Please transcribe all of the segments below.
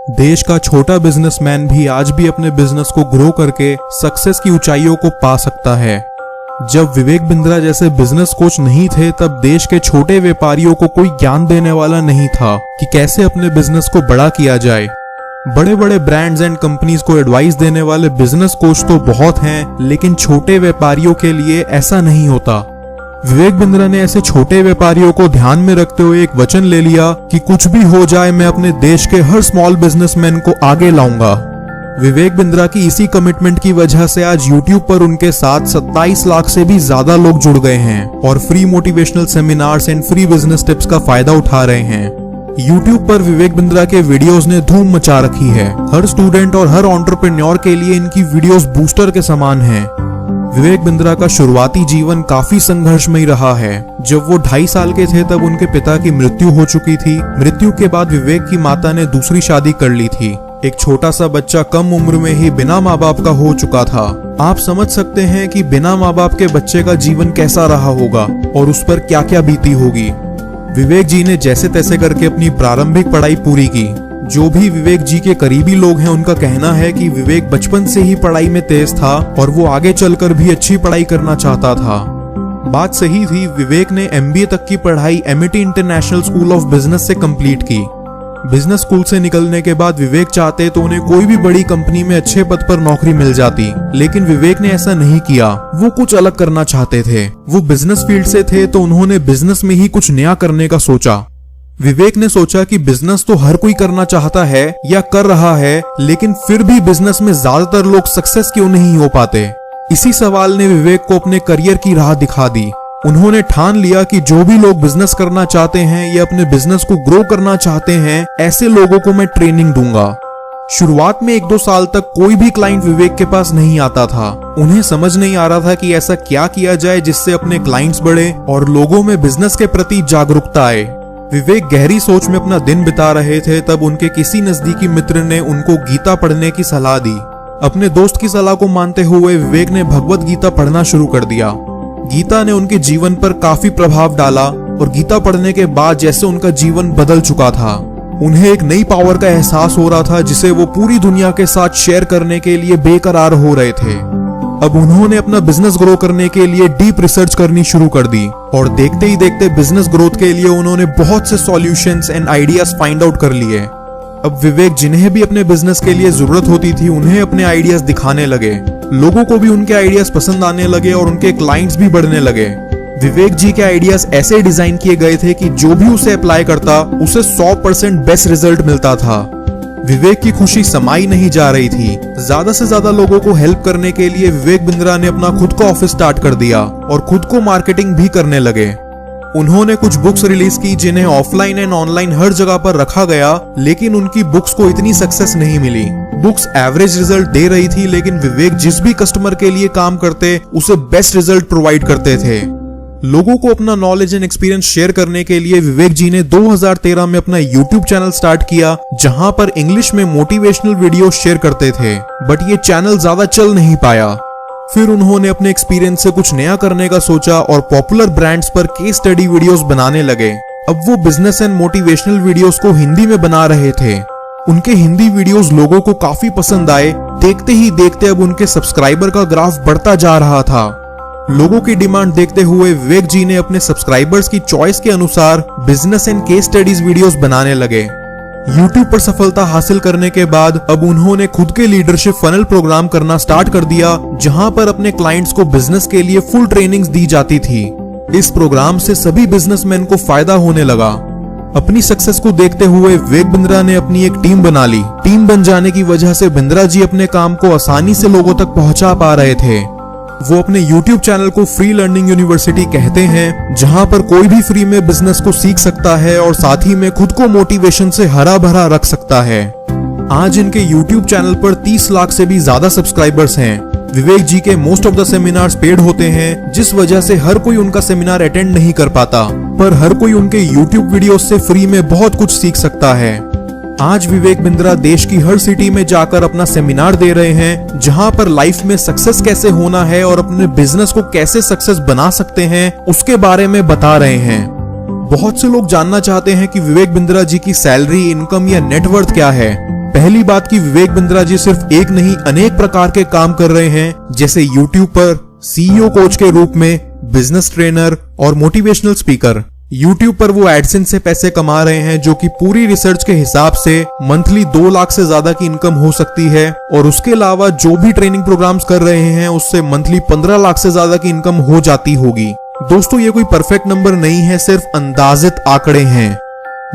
देश का छोटा बिजनेसमैन भी आज भी अपने बिजनेस को ग्रो करके सक्सेस की ऊंचाइयों को पा सकता है। जब विवेक बिंद्रा जैसे बिजनेस कोच नहीं थे तब देश के छोटे व्यापारियों को कोई ज्ञान देने वाला नहीं था कि कैसे अपने बिजनेस को बड़ा किया जाए। बड़े बड़े ब्रांड्स एंड कंपनीज को एडवाइस देने वाले बिजनेस कोच तो बहुत हैं, लेकिन छोटे व्यापारियों के लिए ऐसा नहीं होता। विवेक बिंद्रा ने ऐसे छोटे व्यापारियों को ध्यान में रखते हुए एक वचन ले लिया कि कुछ भी हो जाए मैं अपने देश के हर स्मॉल बिजनेसमैन को आगे लाऊंगा। विवेक बिंद्रा की इसी कमिटमेंट की वजह से आज YouTube पर उनके साथ 27 लाख से भी ज्यादा लोग जुड़ गए हैं और free motivational seminars and free business tips का फायदा उठा रहे हैं। YouTube पर विवेक बिंद्रा के वीडियोस ने धूम मचा रखी है। हर स्टूडेंट और हर एंटरप्रेन्योर के लिए इनकी वीडियोस बूस्टर के समान हैं। विवेक बिंद्रा का शुरुआती जीवन काफी संघर्षमयी रहा है। जब वो 2.5 साल के थे तब उनके पिता की मृत्यु हो चुकी थी। मृत्यु के बाद विवेक की माता ने दूसरी शादी कर ली थी। एक छोटा सा बच्चा कम उम्र में ही बिना माँ बाप का हो चुका था। आप समझ सकते हैं कि बिना माँ बाप के बच्चे का जीवन कैसा रहा होगा और उस पर क्या क्या बीती होगी। विवेक जी ने जैसे तैसे करके अपनी प्रारंभिक पढ़ाई पूरी की। जो भी विवेक जी के करीबी लोग हैं उनका कहना है कि विवेक बचपन से ही पढ़ाई में तेज था और वो आगे चलकर भी अच्छी पढ़ाई करना चाहता था। बात सही थी। विवेक ने MBA तक की पढ़ाई MIT international school of business से कंप्लीट की। बिजनेस स्कूल से निकलने के बाद विवेक चाहते तो उन्हें कोई भी बड़ी कंपनी में अच्छे पद पर नौकरी मिल जाती, लेकिन विवेक ने ऐसा नहीं किया। वो कुछ अलग करना चाहते थे। वो बिजनेस फील्ड से थे तो उन्होंने बिजनेस में ही कुछ नया करने का सोचा। विवेक ने सोचा कि बिजनेस तो हर कोई करना चाहता है या कर रहा है, लेकिन फिर भी बिजनेस में ज्यादातर लोग सक्सेस क्यों नहीं हो पाते। इसी सवाल ने विवेक को अपने करियर की राह दिखा दी। उन्होंने ठान लिया कि जो भी लोग बिजनेस करना चाहते हैं या अपने बिजनेस को ग्रो करना चाहते हैं, ऐसे लोगों को मैं ट्रेनिंग दूंगा। शुरुआत में 1-2 साल तक कोई भी क्लाइंट विवेक के पास नहीं आता था। उन्हें समझ नहीं आ रहा था कि ऐसा क्या किया जाए जिससे अपने क्लाइंट्स बढ़े और लोगों में बिजनेस के प्रति जागरूकता आए। विवेक गहरी सोच में अपना दिन बिता रहे थे तब उनके किसी नजदीकी मित्र ने उनको गीता पढ़ने की सलाह दी। अपने दोस्त की सलाह को मानते हुए विवेक ने भगवत गीता पढ़ना शुरू कर दिया। गीता ने उनके जीवन पर काफी प्रभाव डाला और गीता पढ़ने के बाद जैसे उनका जीवन बदल चुका था। उन्हें एक नई पावर का एहसास हो रहा था जिसे वो पूरी दुनिया के साथ शेयर करने के लिए बेकरार हो रहे थे। अब उन्होंने अपना बिजनेस ग्रो करने के लिए डीप रिसर्च करनी शुरू कर दी और देखते ही देखते बिजनेस ग्रोथ के लिए उन्होंने बहुत से solutions and ideas find out कर लिए। अब विवेक जिन्हें भी अपने बिजनेस के लिए जरूरत होती थी उन्हें अपने आइडियाज दिखाने लगे। लोगों को भी उनके आइडियाज पसंद आने लगे और उनके क्लाइंट्स भी बढ़ने लगे। विवेक जी के आइडियाज ऐसे डिजाइन किए गए थे कि जो भी उसे अप्लाई करता उसे 100% बेस्ट रिजल्ट मिलता था। विवेक की खुशी समाई नहीं जा रही थी। ज्यादा से ज्यादा लोगों को हेल्प करने के लिए विवेक बिंद्रा ने अपना खुद का ऑफिस स्टार्ट कर दिया और खुद को मार्केटिंग भी करने लगे। उन्होंने कुछ बुक्स रिलीज की जिन्हें ऑफलाइन एंड ऑनलाइन हर जगह पर रखा गया, लेकिन उनकी बुक्स को इतनी सक्सेस नहीं मिली। बुक्स एवरेज रिजल्ट दे रही थी, लेकिन विवेक जिस भी कस्टमर के लिए काम करते उसे बेस्ट रिजल्ट प्रोवाइड करते थे। लोगों को अपना नॉलेज एंड एक्सपीरियंस शेयर करने के लिए विवेक जी ने 2013 में अपना YouTube चैनल स्टार्ट किया, जहां पर इंग्लिश में मोटिवेशनल वीडियो शेयर करते थे, बट ये चैनल ज्यादा चल नहीं पाया। फिर उन्होंने अपने एक्सपीरियंस से कुछ नया करने का सोचा और पॉपुलर ब्रांड्स पर केस स्टडी वीडियोस बनाने लगे। अब वो बिजनेस एंड मोटिवेशनल वीडियोस को हिंदी में बना रहे थे। उनके हिंदी वीडियोस लोगों को काफी पसंद आए। देखते ही देखते अब उनके सब्सक्राइबर का ग्राफ बढ़ता जा रहा था। लोगों की डिमांड देखते हुए विवेक जी ने अपने सब्सक्राइबर्स की चॉइस के अनुसार business and case studies videos बनाने लगे। YouTube पर सफलता हासिल करने के बाद अब उन्होंने खुद के लीडरशिप फनल प्रोग्राम करना स्टार्ट कर दिया, जहां पर अपने क्लाइंट्स को बिजनेस के लिए फुल ट्रेनिंग्स दी जाती थी। इस प्रोग्राम से सभी बिजनेसमैन को फायदा होने लगा। अपनी सक्सेस को देखते हुए विवेक बिंद्रा ने अपनी एक टीम बना ली। टीम बन जाने की वजह से बिंद्रा जी अपने काम को आसानी से लोगों तक पहुंचा पा रहे थे। वो अपने YouTube चैनल को फ्री लर्निंग यूनिवर्सिटी कहते हैं, जहां पर कोई भी फ्री में बिजनेस को सीख सकता है और साथ ही में खुद को मोटिवेशन से हरा भरा रख सकता है। आज इनके YouTube चैनल पर 30 लाख से भी ज्यादा सब्सक्राइबर्स हैं। विवेक जी के most of the seminars paid होते हैं, जिस वजह से हर कोई उनका सेमिनार अटेंड नहीं कर पाता, पर हर कोई उनके YouTube वीडियोस से फ्री में बहुत कुछ सीख सकता है। आज विवेक बिंद्रा देश की हर सिटी में जाकर अपना सेमिनार दे रहे हैं, जहां पर लाइफ में सक्सेस कैसे होना है और अपने बिजनेस को कैसे सक्सेस बना सकते हैं उसके बारे में बता रहे हैं। बहुत से लोग जानना चाहते हैं कि विवेक बिंद्रा जी की सैलरी, इनकम या नेटवर्थ क्या है। पहली बात कि विवेक बिंद्रा जी सिर्फ एक नहीं अनेक प्रकार के काम कर रहे हैं, जैसे यूट्यूब पर CEO कोच के रूप में, बिजनेस ट्रेनर और मोटिवेशनल स्पीकर। यूट्यूब पर वो एडसेंस से पैसे कमा रहे हैं, जो कि पूरी रिसर्च के हिसाब से मंथली 2 लाख से ज्यादा की इनकम हो सकती है। और उसके अलावा जो भी ट्रेनिंग प्रोग्राम्स कर रहे हैं उससे मंथली 15 लाख से ज्यादा की इनकम हो जाती होगी। दोस्तों ये कोई परफेक्ट नंबर नहीं है, सिर्फ अंदाजित आंकड़े हैं।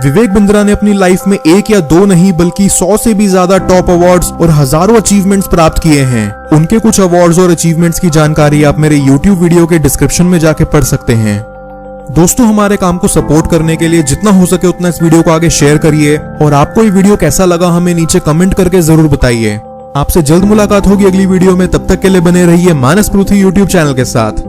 विवेक बिंद्रा ने अपनी लाइफ में 1 या 2 नहीं बल्कि 100 से भी ज्यादा टॉप अवार्ड्स और हजारों अचीवमेंट्स प्राप्त किए हैं। उनके कुछ अवार्ड्स और अचीवमेंट्स की जानकारी आप मेरे YouTube वीडियो के डिस्क्रिप्शन में जाके पढ़ सकते हैं। दोस्तों हमारे काम को सपोर्ट करने के लिए जितना हो सके उतना इस वीडियो को आगे शेयर करिए, और आपको ये वीडियो कैसा लगा हमें नीचे कमेंट करके जरूर बताइए। आपसे जल्द मुलाकात होगी अगली वीडियो में, तब तक के लिए बने रहिए मानस पृथ्वी YouTube चैनल के साथ।